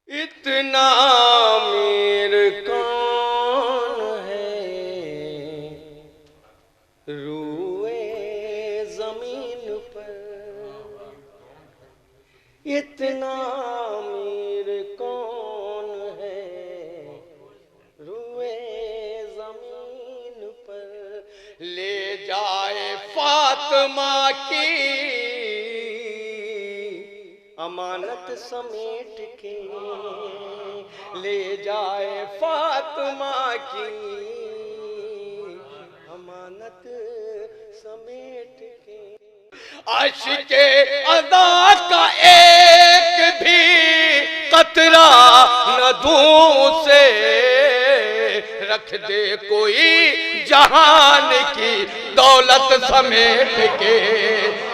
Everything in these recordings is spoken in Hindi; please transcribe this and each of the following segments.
इतना अमीर कौन है रूए जमीन पर, इतना अमीर कौन है रूए जमीन पर, ले जाए फातिमा की अमानत समेट के, ले जाए फातिमा की अमानत समेट के। आशिके अदा का एक भी कतरा न दूं से, रख दे कोई जहान की दौलत समेट के,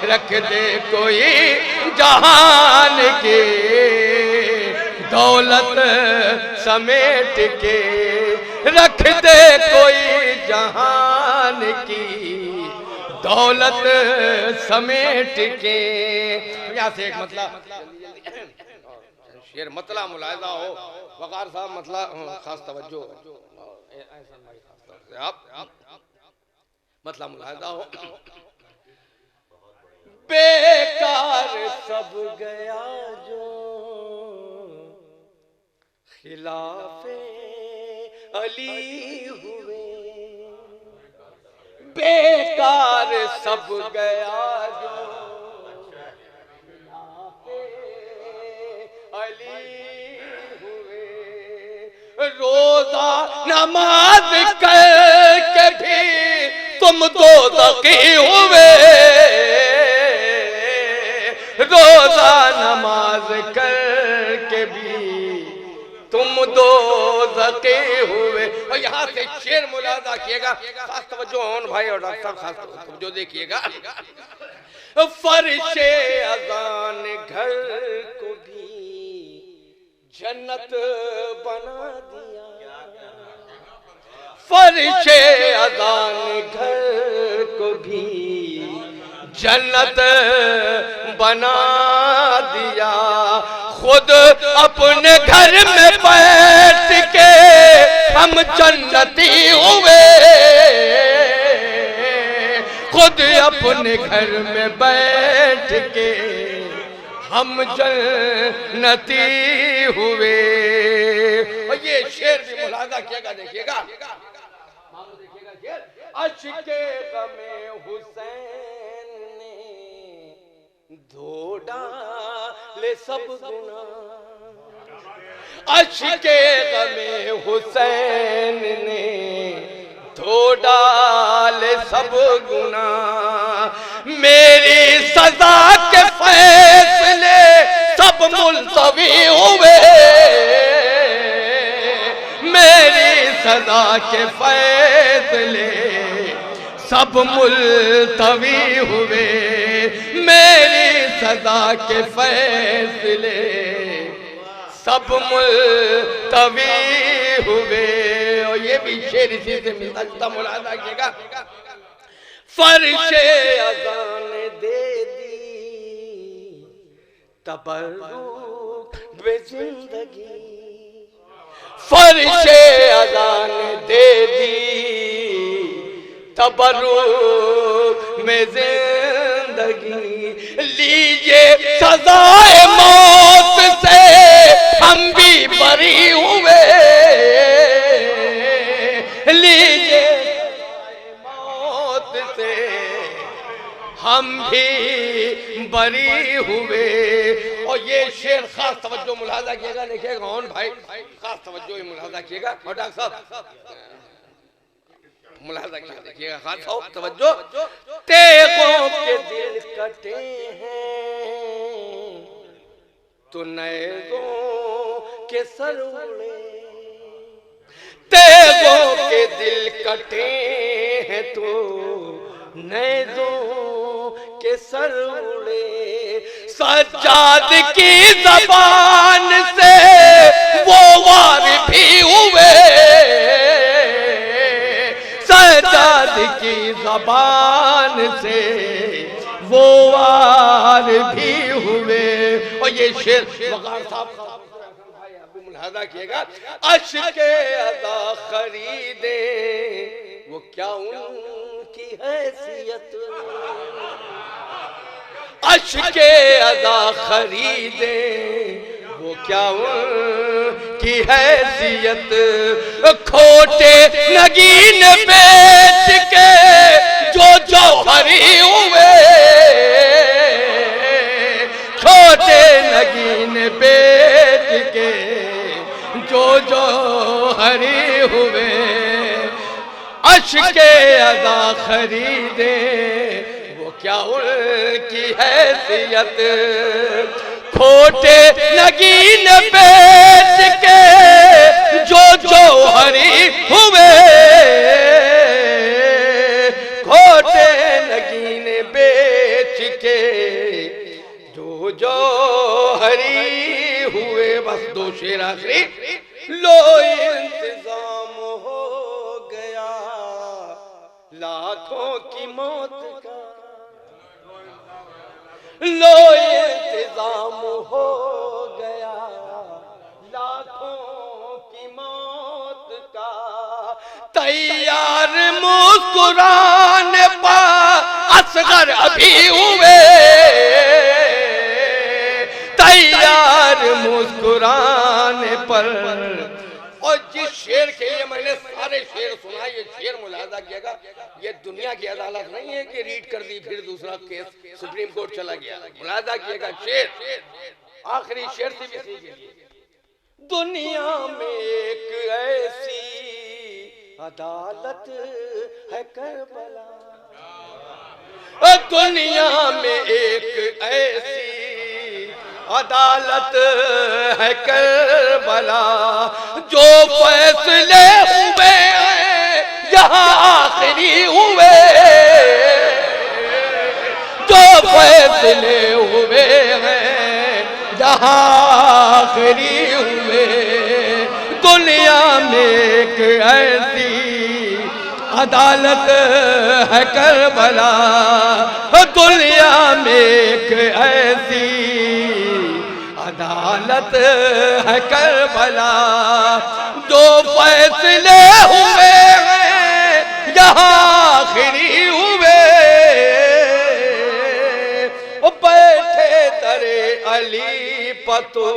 रख दे कोई जहान की दौलत समेट के, रख दे कोई जहान की दौलत समेट के। यहाँ से एक मतलब शेर मतला मुलायदा हो वकार साहब, मतला खास तवज्जो आप मतला मुलायदा हो। बेकार सब गया जो खिलाफे अली हुए, बेकार सब गया जो खिलाफे अली हुए, रोजा नमाज करके भी तुम दोज़खी हुए, रोजा नमाज करके भी तुम दोज़खी हुए। और यहाँ से शेर मुलादा किएगा, खास तवज्जो होन भाई और डॉक्टर साहब, खास तवज्जो देखिएगा। फर्शे अज़ान घर को भी जन्नत बना दिया, फर्शे अज़ान घर को भी जन्नत बना दिया, खुद अपने घर में बैठ के हम जन्नती हुए, खुद अपने घर में बैठ के हम जन्नती हुए। और ये शेर भी मुलादा किएगा, देखिएगा अश्के गमे हुसैन ने धो डाले सब गुना, अश्के गमे हुसैन ने धो डाले सब गुना, मेरी सजा के फैसले सब मुलतवी हुए, मेरी सजा के फैसले सब मुलतवी हुए, मेरी सजा के फैसले सब मुलतवी हुए। और ये भी शेर इसी से मिलता जुलता मुलादा किएगा। फर्शे अज़ान दे दी तबर्रुक बे जिंदगी, फर्शे अज़ान दे दी तबर्रुक में जिंदगी, लीजिए सजाए मौत से हम भी बरी हुए, लीजिए मौत से हम भी बरी हुए। और ये शेर खास तवज्जो मुलादा किएगा, देखिएगा कौन भाई, खास तवज्जो मुलादा किएगा। और डॉक्टर साहब मुलादा किया, देखिएगा खास तवज्जो। तेगों के दिल कटे हैं तो नैज़ों के सर उड़े, तेगों के दिल कटे हैं तो नैज़ों के सर उड़े, सज्जाद की ज़बान से वो वार भी हुए, सज्जाद की ज़बान से वो वार भी हुए। और ये शेर वकार साहब भी मुलाहाजा किएगा, अश्के अदा खरीदे वो क्या उनकी हैसियत, अश्के अदा खरीदे वो क्या उनकी हैसियत, खोटे नगीन बेच के जो जौहरी हुए, छोटे नगीन बेच के जो जौहरी हुए, अश्के अदा खरीदे वो क्या उनकी हैसियत, खोटे नगीन बेच के जो जौहरी हुए, खोटे नगीन बेच के जो जौहरी हुए। बस दो शेर आखिरी। लो इंतजाम हो गया लाखों की मौत का, लो इंतजाम हो गया लाखों की मौत का, तैयार मुस्कुराने पा असगर अभी हुए, तैयार मुस्कुराने पर। और जिस शेर के लिए मैंने सारे शेर सुना, ये शेर मुलाहाजा किएगा, ये दुनिया की अदालत नहीं है कि रीड कर दी फिर दूसरा केस सुप्रीम कोर्ट चला गया। मुलाहाजा किएगा शेर, आखिरी शेर से भी सीखिए। दुनिया में एक ऐसी अदालत है करबला, दुनिया में एक ऐसी अदालत है करबला, जो फैसले हुए यहाँ आखिरी हुए, जो फैसले हुए हैं यहाँ आखिरी हुए। दुनिया में एक ऐसी अदालत है करबला, दुनिया में एक ऐसी अदालत है करबला, जो फैसले हुए हैं यहाँ आखिरी हुए। बैठे दरे अली पतो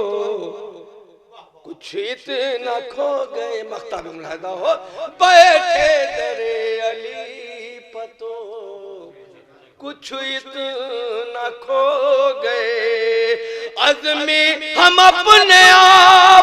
कुछ इतना खो गए, मख्ता भी मुलाहिदा हो। बैठे दरे अली पतो कुछ इतना खो गए, अज़मी हम अपने आप